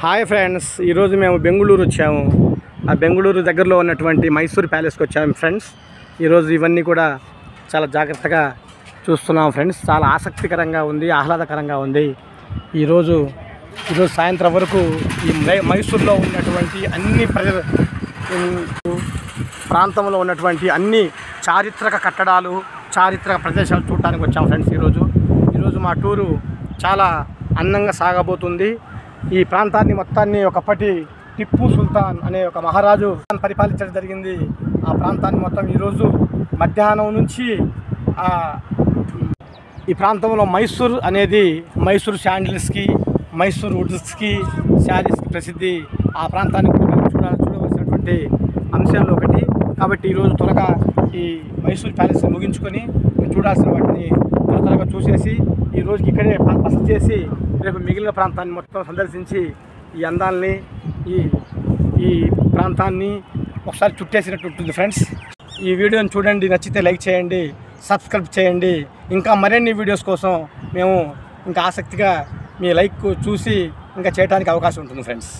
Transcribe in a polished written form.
Hi friends, ఈరోజు మేము బెంగుళూరు వచ్చాము. ఆ బెంగుళూరు దగ్గరలో ఉన్నటువంటి మైసూర్ ప్యాలెస్కి వచ్చాము ఫ్రెండ్స్. ఈరోజు ఇవన్నీ కూడా చాలా జాగ్రత్తగా చూస్తున్నాం ఫ్రెండ్స్. చాలా ఆసక్తికరంగా ఉంది, ఆహ్లాదకరంగా ఉంది. ఈరోజు సాయంత్రం వరకు ఈ మైసూర్లో ఉన్నటువంటి అన్ని ప్రాంతంలో ఉన్నటువంటి అన్ని చారిత్రక కట్టడాలు, చారిత్రక ప్రదేశాలు చూడటానికి వచ్చాము ఫ్రెండ్స్. ఈరోజు మా టూరు చాలా అందంగా సాగబోతుంది. ఈ ప్రాంతాన్ని మొత్తాన్ని ఒకప్పటి టిప్పు సుల్తాన్ అనే ఒక మహారాజు పరిపాలించడం జరిగింది. ఆ ప్రాంతాన్ని మొత్తం ఈరోజు మధ్యాహ్నం నుంచి ఈ ప్రాంతంలో మైసూర్ అనేది మైసూర్ శాండిల్స్కి, మైసూర్ వుడ్స్కి, శారీస్కి ప్రసిద్ధి. ఆ ప్రాంతాన్ని కూడా మేము చూడవలసినటువంటి అంశాల్లో ఒకటి. కాబట్టి ఈరోజు త్వరగా ఈ మైసూర్ ప్యాలెస్ని ముగించుకొని చూడాల్సిన వాటిని త్వరగా చూసేసి ఈ రోజుకి ఇక్కడే బస చేసి రేపు మిగిలిన ప్రాంతాన్ని మొత్తం సందర్శించి ఈ అందాలని, ఈ ప్రాంతాన్ని ఒకసారి చుట్టేసినట్టు ఉంటుంది ఫ్రెండ్స్. ఈ వీడియోని చూడండి, నచ్చితే లైక్ చేయండి, సబ్స్క్రైబ్ చేయండి. ఇంకా మరిన్ని వీడియోస్ కోసం మేము ఇంకా ఆసక్తిగా మీ లైక్ చూసి ఇంకా చేయడానికి అవకాశం ఉంటుంది ఫ్రెండ్స్.